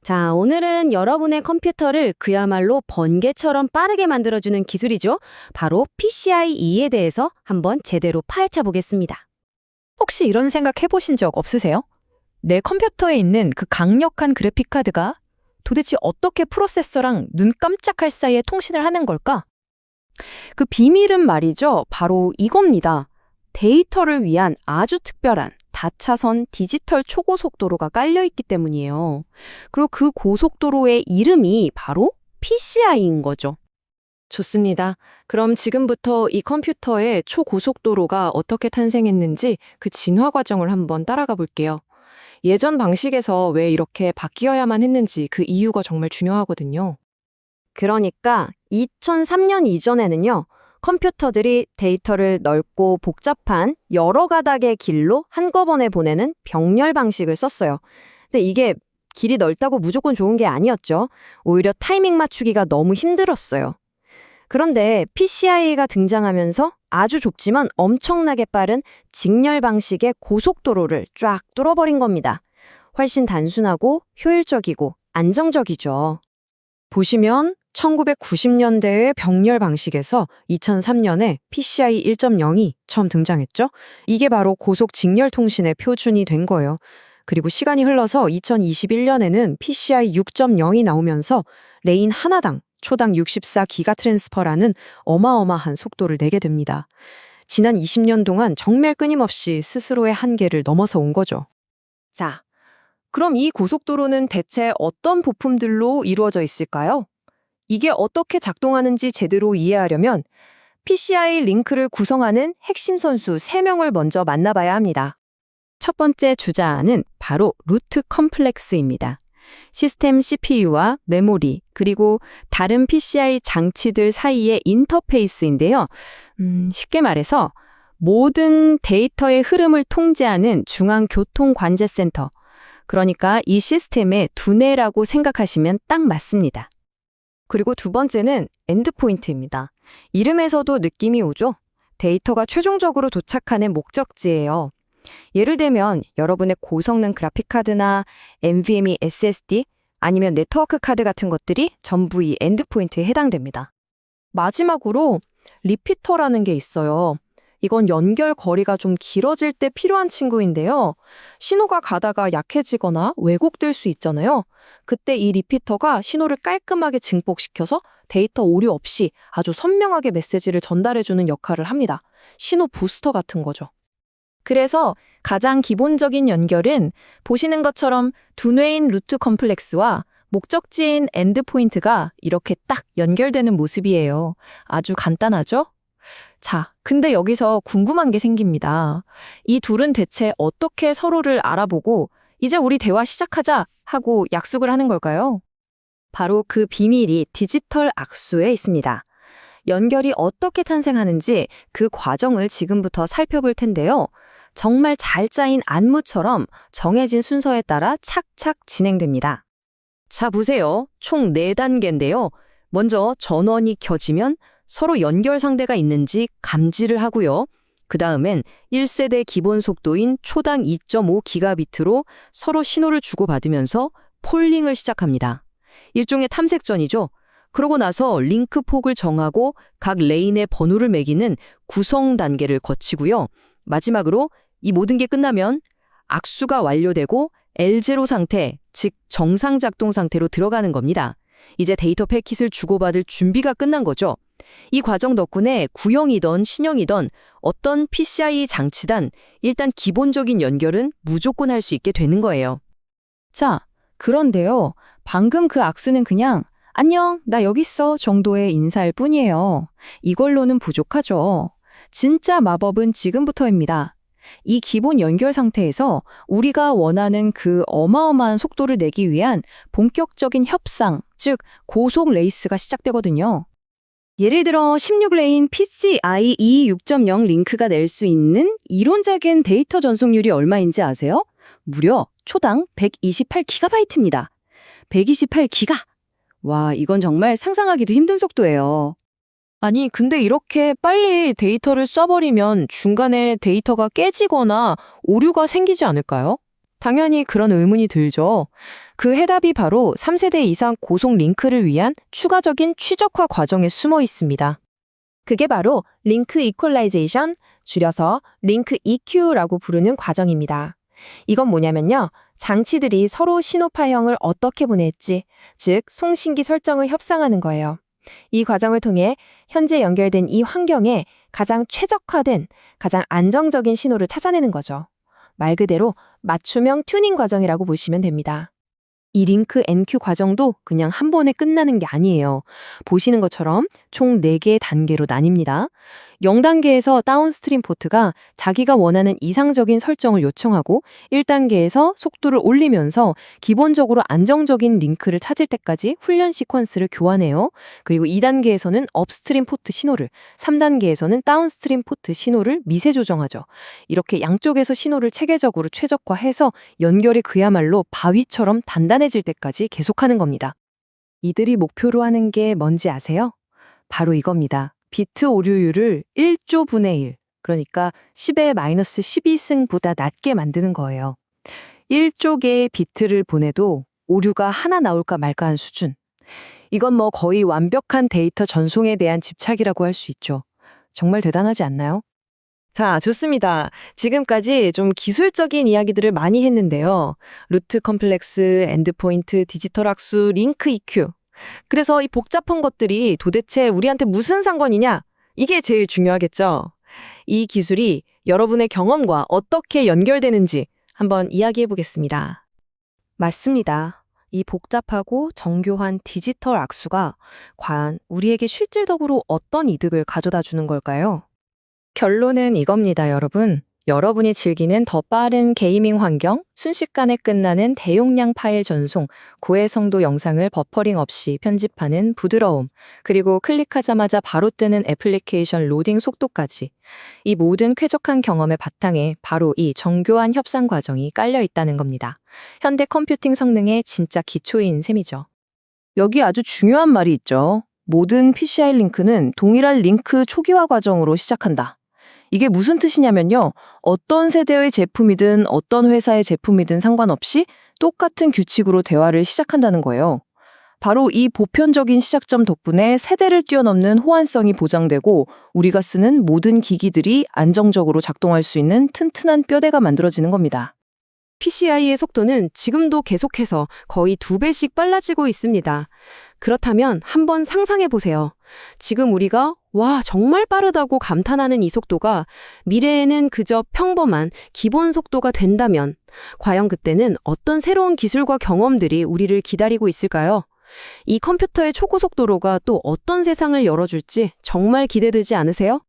자, 오늘은 여러분의 컴퓨터를 그야말로 번개처럼 빠르게 만들어주는 기술이죠. 바로 PCIe에 대해서 한번 제대로 파헤쳐 보겠습니다. 혹시 이런 생각 해보신 적 없으세요? 내 컴퓨터에 있는 그 강력한 그래픽카드가 도대체 어떻게 프로세서랑 눈 깜짝할 사이에 통신을 하는 걸까? 그 비밀은 말이죠. 바로 이겁니다. 데이터를 위한 아주 특별한 다차선 디지털 초고속도로가 깔려있기 때문이에요. 그리고 그 고속도로의 이름이 바로 PCI인 거죠. 좋습니다. 그럼 지금부터 이 컴퓨터의 초고속도로가 어떻게 탄생했는지 그 진화 과정을 한번 따라가 볼게요. 예전 방식에서 왜 이렇게 바뀌어야만 했는지 그 이유가 정말 중요하거든요. 그러니까 2003년 이전에는요. 컴퓨터들이 데이터를 넓고 복잡한 여러 가닥의 길로 한꺼번에 보내는 병렬 방식을 썼어요. 근데 이게 길이 넓다고 무조건 좋은 게 아니었죠. 오히려 타이밍 맞추기가 너무 힘들었어요. 그런데 PCI가 등장하면서 아주 좁지만 엄청나게 빠른 직렬 방식의 고속도로를 쫙 뚫어버린 겁니다. 훨씬 단순하고 효율적이고 안정적이죠. 보시면 1990년대의 병렬 방식에서 2003년에 PCI 1.0이 처음 등장했죠. 이게 바로 고속 직렬 통신의 표준이 된 거예요. 그리고 시간이 흘러서 2021년에는 PCI 6.0이 나오면서 레인 하나당 초당 64기가 트랜스퍼라는 어마어마한 속도를 내게 됩니다. 지난 20년 동안 정말 끊임없이 스스로의 한계를 넘어서 온 거죠. 자, 그럼 이 고속도로는 대체 어떤 부품들로 이루어져 있을까요? 이게 어떻게 작동하는지 제대로 이해하려면 PCI 링크를 구성하는 핵심 선수 3명을 먼저 만나봐야 합니다. 첫 번째 주자는 바로 루트 컴플렉스입니다. 시스템 CPU와 메모리, 그리고 다른 PCI 장치들 사이의 인터페이스인데요. 쉽게 말해서 모든 데이터의 흐름을 통제하는 중앙교통관제센터, 그러니까 이 시스템의 두뇌라고 생각하시면 딱 맞습니다. 그리고 두 번째는 엔드포인트입니다. 이름에서도 느낌이 오죠? 데이터가 최종적으로 도착하는 목적지예요. 예를 들면 여러분의 고성능 그래픽카드나 NVMe SSD 아니면 네트워크 카드 같은 것들이 전부 이 엔드포인트에 해당됩니다. 마지막으로 리피터라는 게 있어요. 이건 연결 거리가 좀 길어질 때 필요한 친구인데요. 신호가 가다가 약해지거나 왜곡될 수 있잖아요. 그때 이 리피터가 신호를 깔끔하게 증폭시켜서 데이터 오류 없이 아주 선명하게 메시지를 전달해주는 역할을 합니다. 신호 부스터 같은 거죠. 그래서 가장 기본적인 연결은 보시는 것처럼 두뇌인 루트 컴플렉스와 목적지인 엔드포인트가 이렇게 딱 연결되는 모습이에요. 아주 간단하죠? 자, 근데 여기서 궁금한 게 생깁니다. 이 둘은 대체 어떻게 서로를 알아보고 이제 우리 대화 시작하자 하고 약속을 하는 걸까요? 바로 그 비밀이 디지털 악수에 있습니다. 연결이 어떻게 탄생하는지 그 과정을 지금부터 살펴볼 텐데요. 정말 잘 짜인 안무처럼 정해진 순서에 따라 착착 진행됩니다. 자, 보세요. 총 4단계인데요. 먼저 전원이 켜지면 서로 연결 상대가 있는지 감지를 하고요. 그 다음엔 1세대 기본 속도인 초당 2.5기가비트로 서로 신호를 주고받으면서 폴링을 시작합니다. 일종의 탐색전이죠. 그러고 나서 링크 폭을 정하고 각 레인의 번호를 매기는 구성 단계를 거치고요. 마지막으로 이 모든 게 끝나면 악수가 완료되고 L0 상태, 즉 정상 작동 상태로 들어가는 겁니다. 이제 데이터 패킷을 주고받을 준비가 끝난 거죠. 이 과정 덕분에 구형이던 신형이던 어떤 PCI 장치단 일단 기본적인 연결은 무조건 할 수 있게 되는 거예요. 자, 그런데요. 방금 그 악수는 그냥 안녕, 나 여기 있어 정도의 인사일 뿐이에요. 이걸로는 부족하죠. 진짜 마법은 지금부터입니다. 이 기본 연결 상태에서 우리가 원하는 그 어마어마한 속도를 내기 위한 본격적인 협상, 즉 고속 레이스가 시작되거든요. 예를 들어 16레인 PCIe 6.0 링크가 낼 수 있는 이론적인 데이터 전송률이 얼마인지 아세요? 무려 초당 128GB입니다. 128기가! 와, 이건 정말 상상하기도 힘든 속도예요. 아니, 근데 이렇게 빨리 데이터를 써버리면 중간에 데이터가 깨지거나 오류가 생기지 않을까요? 당연히 그런 의문이 들죠. 그 해답이 바로 3세대 이상 고속 링크를 위한 추가적인 최적화 과정에 숨어 있습니다. 그게 바로 링크 이퀄라이제이션, 줄여서 링크 EQ라고 부르는 과정입니다. 이건 뭐냐면요. 장치들이 서로 신호 파형을 어떻게 보낼지, 즉 송신기 설정을 협상하는 거예요. 이 과정을 통해 현재 연결된 이 환경에 가장 최적화된, 가장 안정적인 신호를 찾아내는 거죠. 말 그대로 맞춤형 튜닝 과정이라고 보시면 됩니다. 이 링크 NQ 과정도 그냥 한 번에 끝나는 게 아니에요. 보시는 것처럼 총 4개의 단계로 나뉩니다. 0단계에서 다운스트림 포트가 자기가 원하는 이상적인 설정을 요청하고 1단계에서 속도를 올리면서 기본적으로 안정적인 링크를 찾을 때까지 훈련 시퀀스를 교환해요. 그리고 2단계에서는 업스트림 포트 신호를, 3단계에서는 다운스트림 포트 신호를 미세 조정하죠. 이렇게 양쪽에서 신호를 체계적으로 최적화해서 연결이 그야말로 바위처럼 단단해질 때까지 계속하는 겁니다. 이들이 목표로 하는 게 뭔지 아세요? 바로 이겁니다. 비트 오류율을 1조 분의 1, 그러니까 10의 마이너스 12승보다 낮게 만드는 거예요. 1조 개의 비트를 보내도 오류가 하나 나올까 말까한 수준. 이건 뭐 거의 완벽한 데이터 전송에 대한 집착이라고 할 수 있죠. 정말 대단하지 않나요? 자, 좋습니다. 지금까지 좀 기술적인 이야기들을 많이 했는데요. 루트 컴플렉스, 엔드포인트, 디지털 악수, 링크 EQ. 그래서 이 복잡한 것들이 도대체 우리한테 무슨 상관이냐? 이게 제일 중요하겠죠. 이 기술이 여러분의 경험과 어떻게 연결되는지 한번 이야기해 보겠습니다. 맞습니다. 이 복잡하고 정교한 디지털 악수가 과연 우리에게 실질적으로 어떤 이득을 가져다 주는 걸까요? 결론은 이겁니다, 여러분. 여러분이 즐기는 더 빠른 게이밍 환경, 순식간에 끝나는 대용량 파일 전송, 고해성도 영상을 버퍼링 없이 편집하는 부드러움, 그리고 클릭하자마자 바로 뜨는 애플리케이션 로딩 속도까지. 이 모든 쾌적한 경험의 바탕에 바로 이 정교한 협상 과정이 깔려 있다는 겁니다. 현대 컴퓨팅 성능의 진짜 기초인 셈이죠. 여기 아주 중요한 말이 있죠. 모든 PCI 링크는 동일한 링크 초기화 과정으로 시작한다. 이게 무슨 뜻이냐면요. 어떤 세대의 제품이든 어떤 회사의 제품이든 상관없이 똑같은 규칙으로 대화를 시작한다는 거예요. 바로 이 보편적인 시작점 덕분에 세대를 뛰어넘는 호환성이 보장되고 우리가 쓰는 모든 기기들이 안정적으로 작동할 수 있는 튼튼한 뼈대가 만들어지는 겁니다. PCI의 속도는 지금도 계속해서 거의 2배씩 빨라지고 있습니다. 그렇다면 한번 상상해 보세요. 지금 우리가 와, 정말 빠르다고 감탄하는 이 속도가 미래에는 그저 평범한 기본 속도가 된다면 과연 그때는 어떤 새로운 기술과 경험들이 우리를 기다리고 있을까요? 이 컴퓨터의 초고속도로가 또 어떤 세상을 열어줄지 정말 기대되지 않으세요?